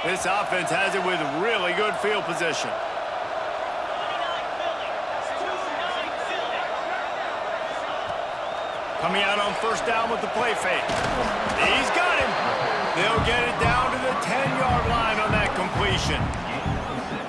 This offense has it with really good field position. Coming out on first down with the play fake. He's got him. They'll get it down to the 10-yard line on that completion.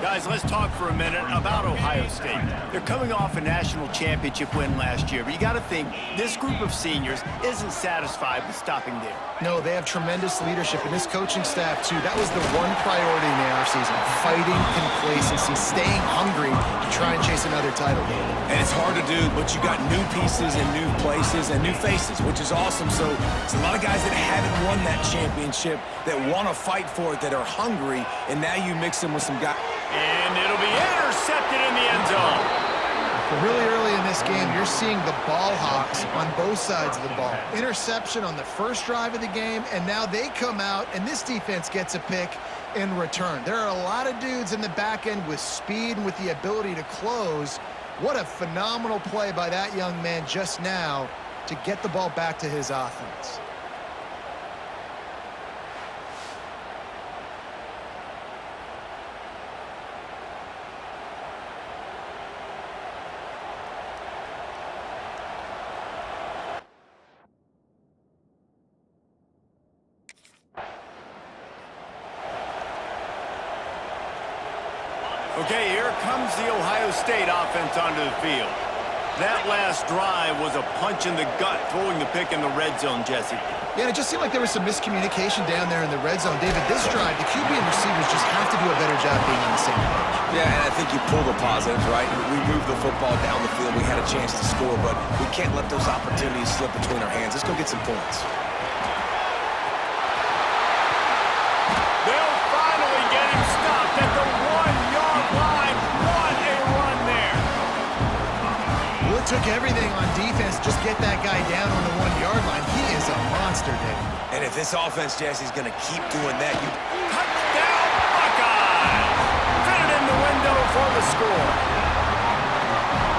Guys, let's talk for a minute about Ohio State. They're coming off a national championship win last year, but you got to think this group of seniors isn't satisfied with stopping there. No, they have tremendous leadership, and this coaching staff, too. That was the one priority in the offseason, fighting complacency, staying hungry to try and chase another title game. And it's hard to do, but you got new pieces and new places and new faces, which is awesome. So it's a lot of guys that haven't won that championship that want to fight for it, that are hungry, and now you mix them with some guys. And it'll be intercepted in the end zone. Really early in this game, you're seeing the ball hawks on both sides of the ball. Interception on the first drive of the game, and now they come out, and this defense gets a pick in return. There are a lot of dudes in the back end with speed and with the ability to close. What a phenomenal play by that young man just now to get the ball back to his offense. Okay, here comes the Ohio State offense onto the field. That last drive was a punch in the gut, throwing the pick in the red zone, Jesse. Yeah, it just seemed like there was some miscommunication down there in the red zone. David, this drive, the QB and receivers just have to do a better job being on the same page. Yeah, and I think you pull the positives, right? We moved the football down the field. We had a chance to score, but we can't let those opportunities slip between our hands. Let's go get some points. They'll finally get him stopped at the 1-yard line. What a run there. Well, it took everything on defense to just get that guy down on the 1-yard line. He is a monster, David. And if this offense, Jesse's going to keep doing that, you... Touchdown, Buckeyes! Fit it in the window for the score.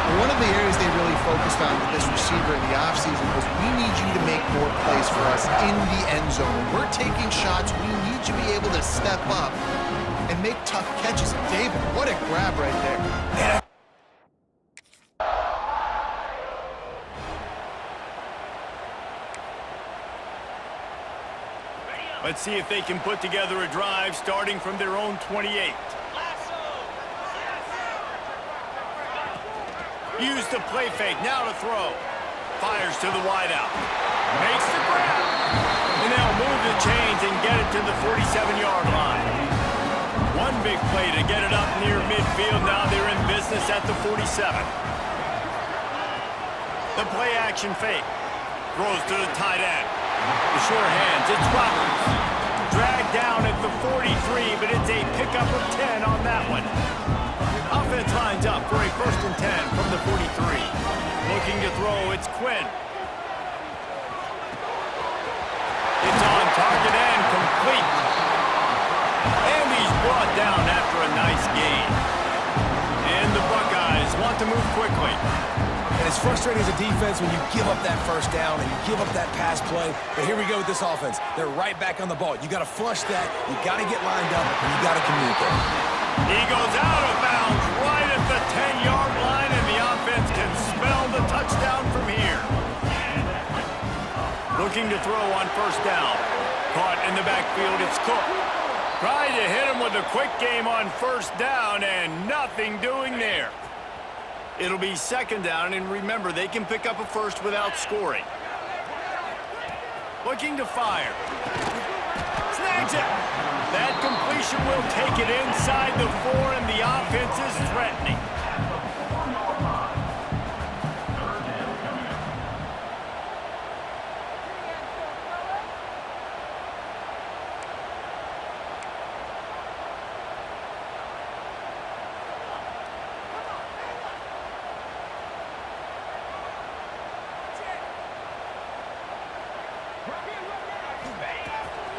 One of the areas they really focused on with this receiver in the offseason was we need you to make more plays for us in the end zone. When we're taking shots, we need you to be able to step up and make tough catches. And David, what a grab right there. Yeah. Let's see if they can put together a drive starting from their own 28. Use the play fake, now to throw. Fires to the wideout. Makes the grab. And they'll move the chains and get it to the 47-yard line. One big play to get it up near midfield. Now they're in business at the 47. The play action fake. Throws to the tight end. The sure hands, it's Roberts. Dragged down at the 43, but it's a pickup of 10 on that one. Offense lines up for a 1st and 10 from the 43. Looking to throw, it's Quinn. It's on target and complete. And he's brought down after a nice gain. And the Buckeyes want to move quickly. And it's frustrating as a defense when you give up that first down and you give up that pass play. But here we go with this offense. They're right back on the ball. You got to flush that. You got to get lined up, and you got to communicate. He goes out of bounds right at the 10-yard line, and the offense can smell the touchdown from here. Looking to throw on first down. Caught in the backfield, it's Cook. Tried to hit him with a quick game on first down, and nothing doing there. It'll be 2nd down, and remember, they can pick up a first without scoring. Looking to fire. Snags it. That completion will take it inside the 4, and the offense is threatening.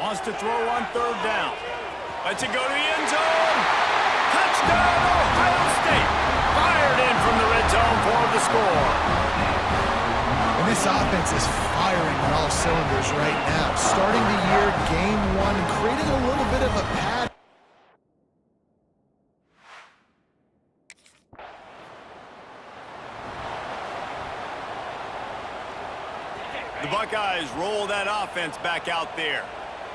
Wants to throw on 3rd down. Lets it go to the end zone. Touchdown, Ohio State. Fired in from the red zone for the score. And this offense is firing on all cylinders right now. Starting the year, game 1, and creating a little bit of a pad. The Buckeyes roll that offense back out there.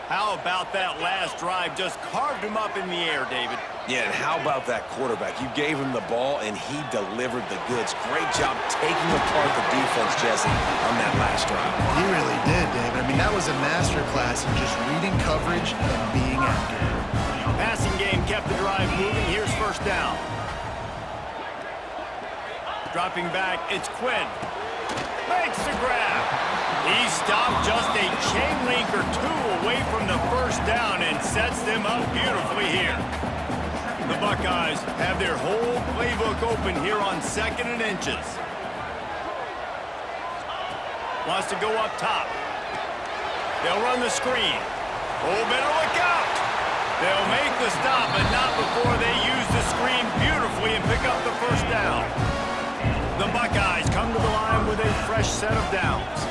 How about that last drive? Just carved him up in the air, David. Yeah, and how about that quarterback? You gave him the ball, and he delivered the goods. Great job taking apart the defense, Jesse, on that last drive. He really did, David. I mean, that was a masterclass in just reading coverage and being accurate. Passing game kept the drive moving. Here's first down. Dropping back, it's Quinn. Makes the grab. He stopped just a chain link or two away from the first down and sets them up beautifully here. The Buckeyes have their whole playbook open here on 2nd and inches. Wants to go up top. They'll run the screen. Oh, better look out. They'll make the stop, but not before they use the screen beautifully and pick up the first down. The Buckeyes come to the line with a fresh set of downs.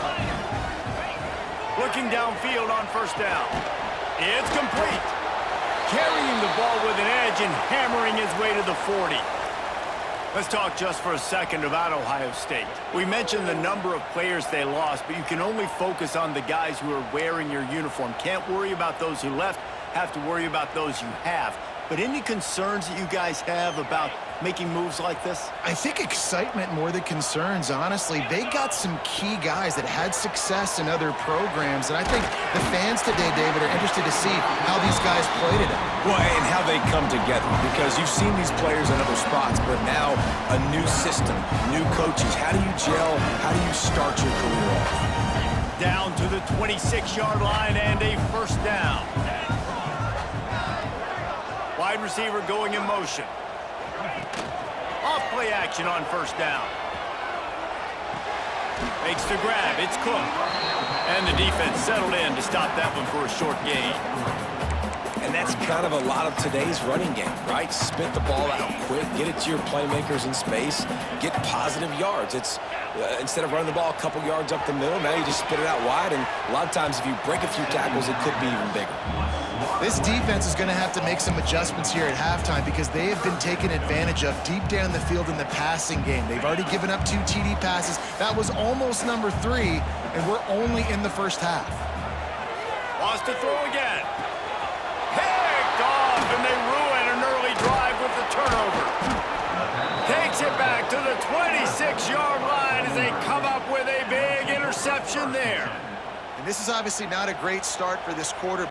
Looking downfield on first down. It's complete. Carrying the ball with an edge and hammering his way to the 40. Let's talk just for a second about Ohio State. We mentioned the number of players they lost, but you can only focus on the guys who are wearing your uniform. Can't worry about those who left, have to worry about those you have. But any concerns that you guys have about making moves like this? I think excitement more than concerns, honestly. They got some key guys that had success in other programs, and I think the fans today, David, are interested to see how these guys play today. Well, and how they come together, because you've seen these players in other spots, but now a new system, new coaches. How do you gel? How do you start your career off? Down to the 26-yard line and a first down. Wide receiver going in motion. Off play action on first down. Makes the grab. It's Cook. And the defense settled in to stop that one for a short gain. And that's kind of a lot of today's running game, right? Spit the ball out quick, get it to your playmakers in space, get positive yards. It's instead of running the ball a couple yards up the middle, now you just spit it out wide, and a lot of times if you break a few tackles, it could be even bigger. This defense is going to have to make some adjustments here at halftime because they have been taken advantage of deep down the field in the passing game. They've already given up 2 TD passes. That was almost number 3, and we're only in the first half. Wants to throw again. Picked off, and they ruin an early drive with the turnover. Takes it back to the 26-yard line as they come up with a big interception there. And this is obviously not a great start for this quarter.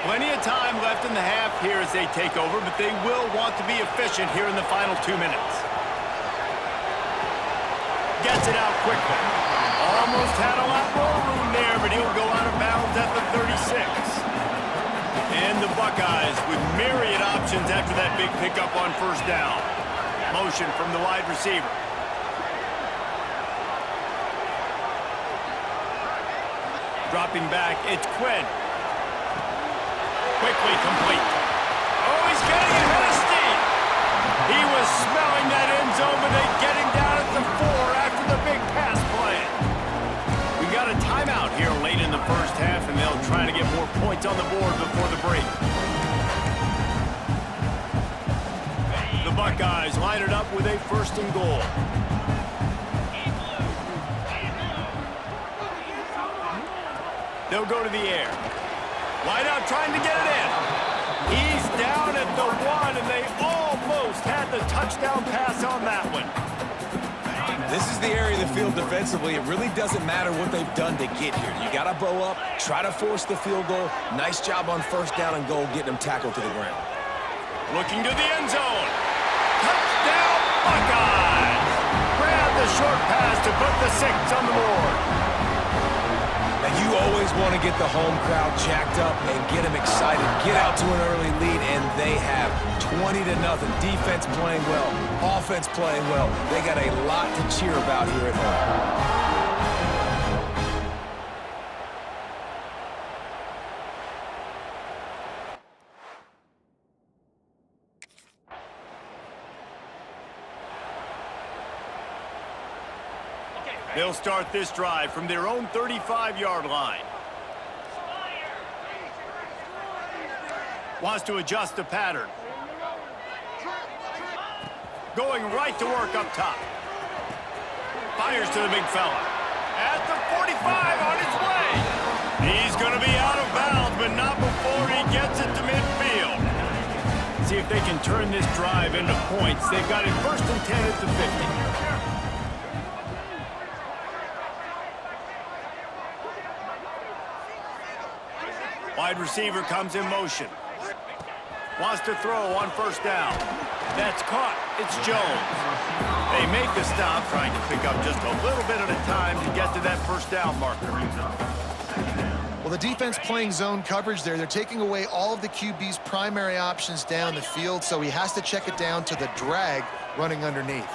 Plenty of time left in the half here as they take over, but they will want to be efficient here in the final 2 minutes. Gets it out quickly. Almost had a lot more room there, but he'll go out of bounds at the 36. And the Buckeyes with myriad options after that big pickup on first down. Motion from the wide receiver. Dropping back, it's Quinn. Quickly complete. Oh, he's getting ahead of steam. He was smelling that end zone, but they get him down at the 4 after the big pass play. We got a timeout here late in the first half, and they'll try to get more points on the board before the break. The Buckeyes line it up with a 1st and goal. They'll go to the air. Wide out trying to get it in. He's down at the 1, and they almost had the touchdown pass on that one. This is the area of the field defensively. It really doesn't matter what they've done to get here. You got to bow up, try to force the field goal. Nice job on first down and goal, getting them tackled to the ground. Looking to the end zone. Touchdown, Buckeyes! Grab the short pass to put the 6 on the board. Now, you always want to get the home crowd jacked up and get them excited, get out to an early lead, and they have 20-0. Defense playing well, offense playing well. They got a lot to cheer about here at home. They'll start this drive from their own 35-yard line. Wants to adjust the pattern. Going right to work up top. Fires to the big fella. At the 45 on his way. He's going to be out of bounds, but not before he gets it to midfield. See if they can turn this drive into points. They've got it 1st and 10 at the 50. Wide receiver comes in motion. Wants to throw on 1st down. That's caught. It's Jones. They make the stop, trying to pick up just a little bit at a time to get to that 1st down marker. Well, the defense playing zone coverage there. They're taking away all of the QB's primary options down the field, so he has to check it down to the drag running underneath.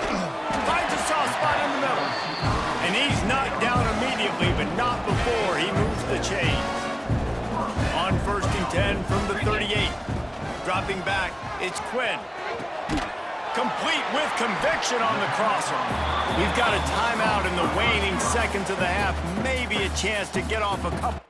Finds a soft spot in the middle. And he's knocked down immediately, but not before he moves the chains. On 1st and 10 from the 38. Dropping back, it's Quinn. Complete with conviction on the crosser. We've got a timeout in the waning seconds of the half. Maybe a chance to get off a couple.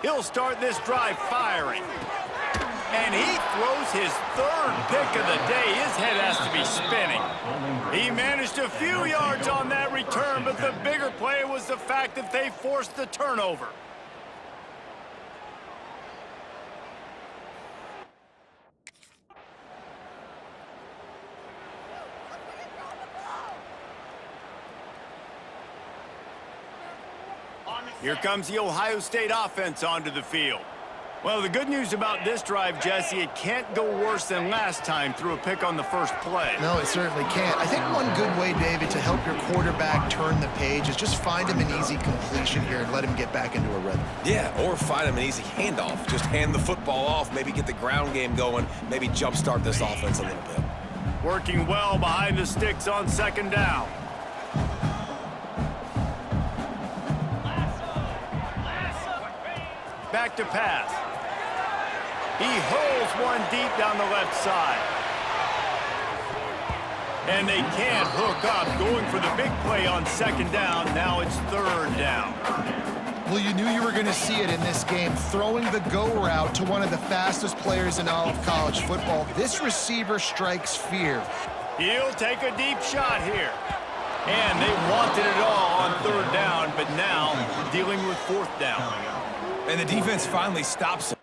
He'll start this drive firing. And he throws his 3rd pick of the day. His head has to be spinning. He managed a few yards on that return, but the bigger play was the fact that they forced the turnover. Here comes the Ohio State offense onto the field. Well, the good news about this drive, Jesse, it can't go worse than last time through a pick on the 1st play. No, it certainly can't. I think one good way, David, to help your quarterback turn the page is just find him an easy completion here and let him get back into a rhythm. Yeah, or find him an easy handoff. Just hand the football off, maybe get the ground game going, maybe jumpstart this offense a little bit. Working well behind the sticks on 2nd down. Back to pass. He hurls one deep down the left side. And they can't hook up. Going for the big play on 2nd down. Now it's 3rd down. Well, you knew you were going to see it in this game. Throwing the go route to one of the fastest players in all of college football. This receiver strikes fear. He'll take a deep shot here. And they wanted it all on 3rd down, but now dealing with 4th down. And the defense finally stops him.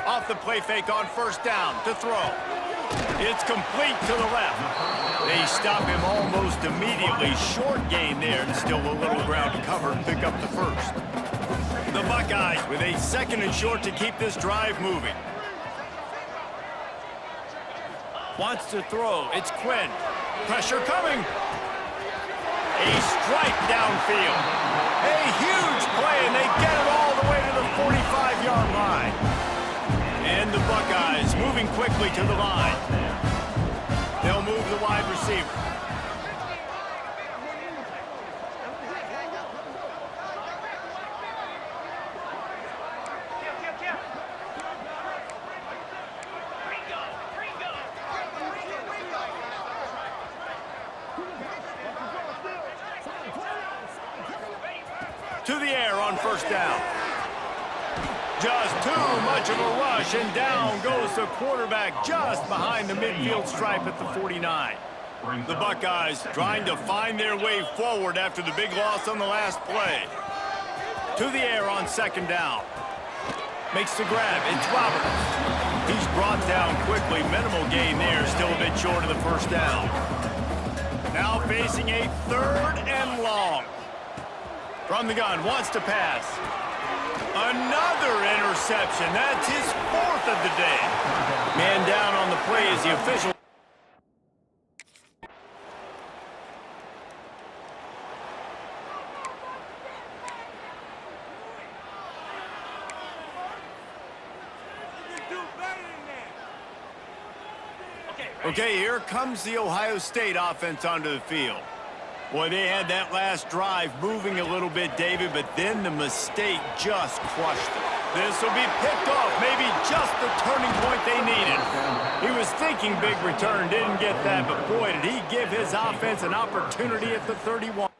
Off the play fake on 1st down to throw. It's complete to the left. They stop him almost immediately. Short gain there, and still a little ground to cover and pick up the 1st. The Buckeyes with a 2nd and short to keep this drive moving. Wants to throw. It's Quinn. Pressure coming. A strike downfield. A huge play, and they get it all the way to the 45-yard line. And the Buckeyes moving quickly to the line. They'll move the wide receiver. To the air on 1st down. Just too much of a rush, and down goes the quarterback just behind the midfield stripe at the 49. The Buckeyes trying to find their way forward after the big loss on the last play. To the air on 2nd down. Makes the grab. It's Roberts. He's brought down quickly. Minimal gain there, still a bit short of the 1st down. Now facing a 3rd and long. From the gun, wants to pass. Another interception. That's his 4th of the day. Man down on the play as the official. Okay, here comes the Ohio State offense onto the field. Boy, they had that last drive moving a little bit, David, but then the mistake just crushed them. This will be picked off, maybe just the turning point they needed. He was thinking big return, didn't get that, but boy, did he give his offense an opportunity at the 31.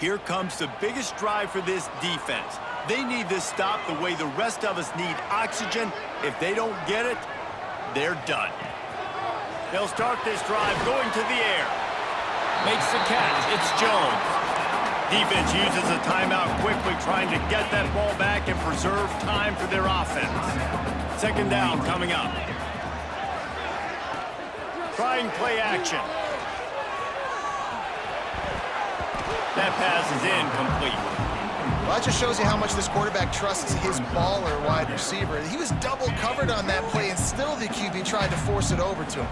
Here comes the biggest drive for this defense. They need this stop the way the rest of us need oxygen. If they don't get it, they're done. They'll start this drive going to the air. Makes the catch. It's Jones. Defense uses a timeout quickly, trying to get that ball back and preserve time for their offense. Second down coming up. Trying play action. That pass is incomplete. Well, that just shows you how much this quarterback trusts his baller wide receiver. He was double covered on that play, and still the QB tried to force it over to him.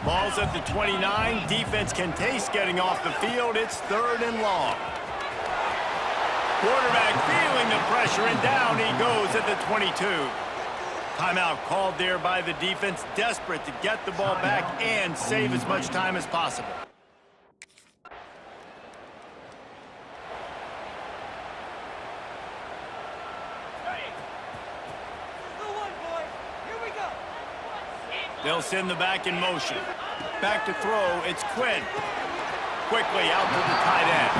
Ball's at the 29. Defense can taste getting off the field. It's 3rd and long. Quarterback feeling the pressure, and down he goes at the 22. Timeout called there by the defense, desperate to get the ball back and save as much time as possible. They'll send the back in motion. Back to throw, it's Quinn. Quickly out to the tight end.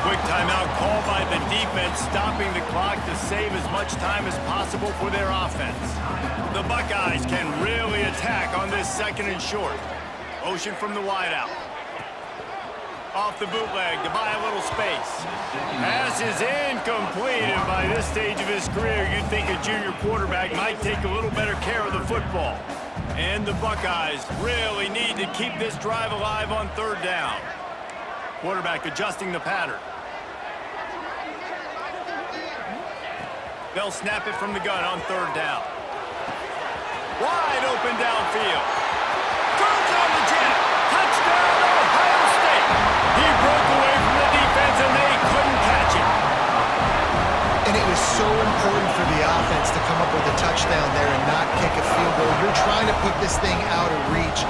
Quick timeout called by the defense, stopping the clock to save as much time as possible for their offense. The Buckeyes can really attack on this 2nd and short. Motion from the wideout. Off the bootleg to buy a little space. Pass is incomplete, and by this stage of his career, you'd think a junior quarterback might take a little better care of the football. And the Buckeyes really need to keep this drive alive on 3rd down. Quarterback adjusting the pattern. They'll snap it from the gun on 3rd down. Wide open downfield. Turns on the jet. Touchdown, Ohio State. He broke away from the defense, and they couldn't catch him. And it was so important for the offense to come up with a touchdown there and not kick a field goal. You're trying to put this thing out of reach.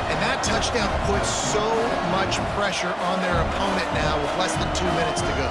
And that touchdown puts so much pressure on their opponent now with less than 2 minutes to go.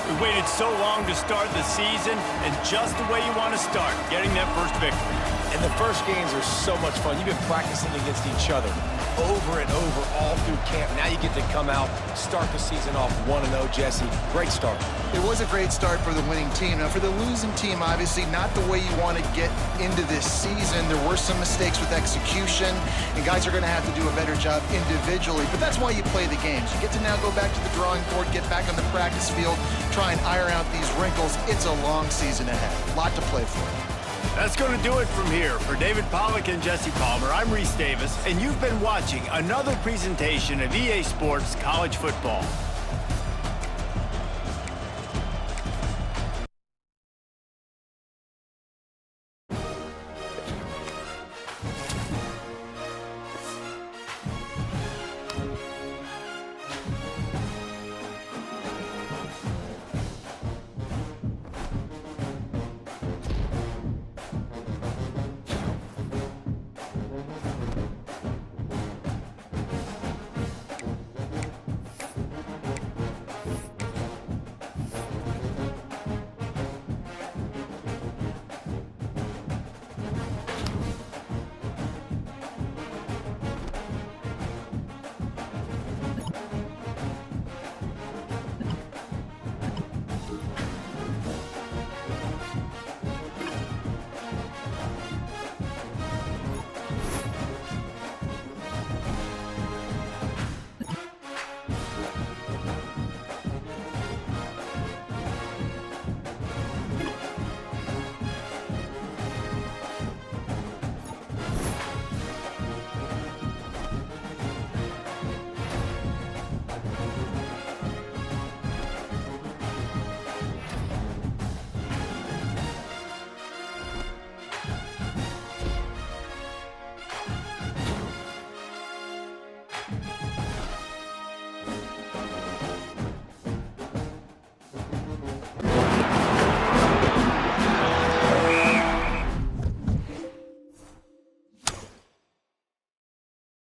We waited so long to start the season, and just the way you want to start, getting that first victory. And the first games are so much fun. You've been practicing against each other over and over all through camp. Now you get to come out, start the season off 1-0, Jesse. Great start. It was a great start for the winning team. Now, for the losing team, obviously not the way you want to get into this season. There were some mistakes with execution, and guys are going to have to do a better job individually. But that's why you play the games. You get to now go back to the drawing board, get back on the practice field, try and iron out these wrinkles. It's a long season ahead. A lot to play for. That's going to do it from here. For David Pollack and Jesse Palmer, I'm Reese Davis, and you've been watching another presentation of EA Sports College Football.